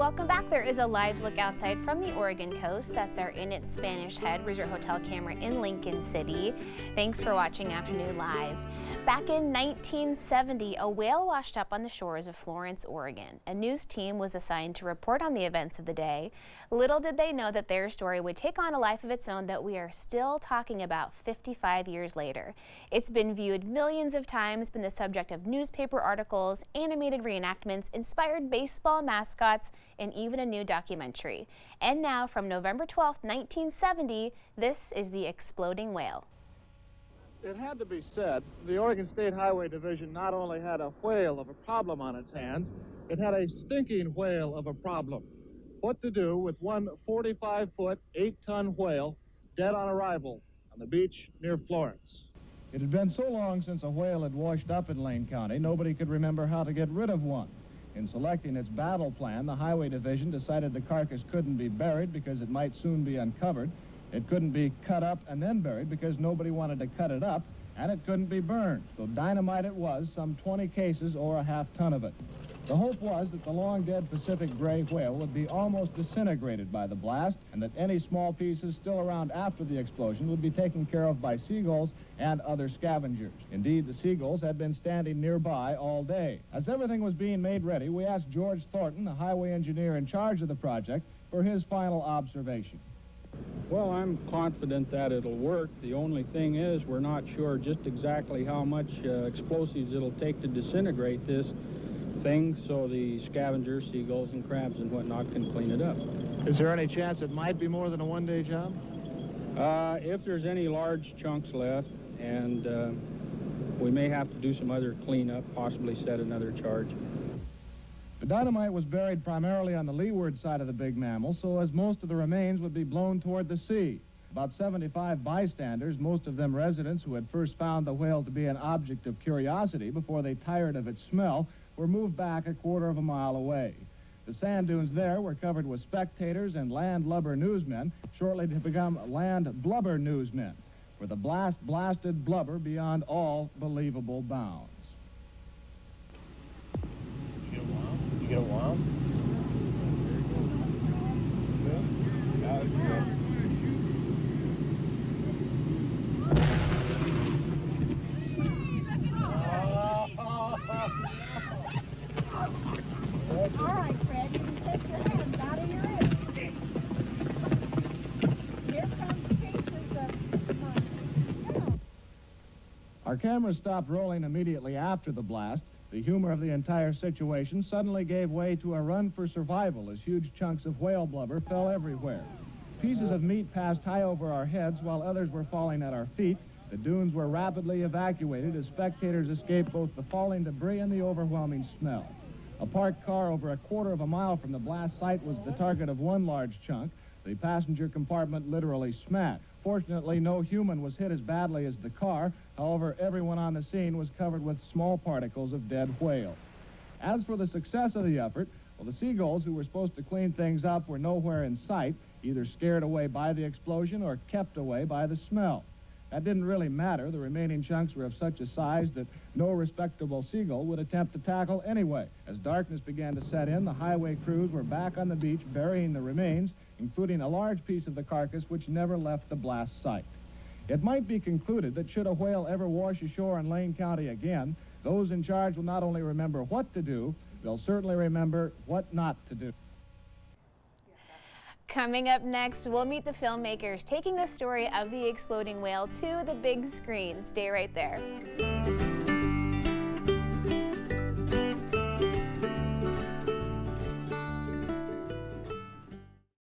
Welcome back. There is a live look outside from the Oregon coast. That's our Inn at Spanish Head Resort Hotel camera in Lincoln City. Thanks for watching Afternoon Live. Back in 1970, a whale washed up on the shores of Florence, Oregon. A news team was assigned to report on the events of the day. Little did they know that their story would take on a life of its own that we are still talking about 55 years later. It's been viewed millions of times, been the subject of newspaper articles, animated reenactments, inspired baseball mascots, and even a new documentary. And now, from November 12, 1970, this is the exploding whale. It had to be said, the Oregon State Highway Division not only had a whale of a problem on its hands, it had a stinking whale of a problem. What to do with one 45-foot, 8-ton whale dead on arrival on the beach near Florence. It had been so long since a whale had washed up in Lane County, nobody could remember how to get rid of one. In selecting its battle plan, the Highway Division decided the carcass couldn't be buried because it might soon be uncovered. It couldn't be cut up and then buried because nobody wanted to cut it up, and it couldn't be burned. So dynamite it was, some 20 cases or a half-ton of it. The hope was that the long-dead Pacific gray whale would be almost disintegrated by the blast, and that any small pieces still around after the explosion would be taken care of by seagulls and other scavengers. Indeed, the seagulls had been standing nearby all day. As everything was being made ready, we asked George Thornton, the highway engineer in charge of the project, for his final observation. Well, I'm confident that it'll work. The only thing is we're not sure just exactly how much explosives it'll take to disintegrate this thing so the scavengers, seagulls, and crabs and whatnot can clean it up. Is there any chance it might be more than a one-day job? If there's any large chunks left, and we may have to do some other cleanup, possibly set another charge. The dynamite was buried primarily on the leeward side of the big mammal, so as most of the remains would be blown toward the sea. About 75 bystanders, most of them residents who had first found the whale to be an object of curiosity before they tired of its smell, were moved back a quarter of a mile away. The sand dunes there were covered with spectators and land lubber newsmen, shortly to become land blubber newsmen, for the blast blasted blubber beyond all believable bounds. You get a wild? That was good. All right, Fred, you can take your hands out of your ears. Here comes cases of... Our cameras stopped rolling immediately after the blast. The humor of the entire situation suddenly gave way to a run for survival as huge chunks of whale blubber fell everywhere. Pieces of meat passed high over our heads while others were falling at our feet. The dunes were rapidly evacuated as spectators escaped both the falling debris and the overwhelming smell. A parked car over a quarter of a mile from the blast site was the target of one large chunk. The passenger compartment literally smashed. Fortunately, no human was hit as badly as the car. However, everyone on the scene was covered with small particles of dead whale. As for the success of the effort, well, the seagulls who were supposed to clean things up were nowhere in sight, either scared away by the explosion or kept away by the smell. That didn't really matter. The remaining chunks were of such a size that no respectable seagull would attempt to tackle anyway. As darkness began to set in, the highway crews were back on the beach burying the remains, including a large piece of the carcass which never left the blast site. It might be concluded that should a whale ever wash ashore in Lane County again, those in charge will not only remember what to do, they'll certainly remember what not to do. Coming up next, we'll meet the filmmakers taking the story of the exploding whale to the big screen. Stay right there.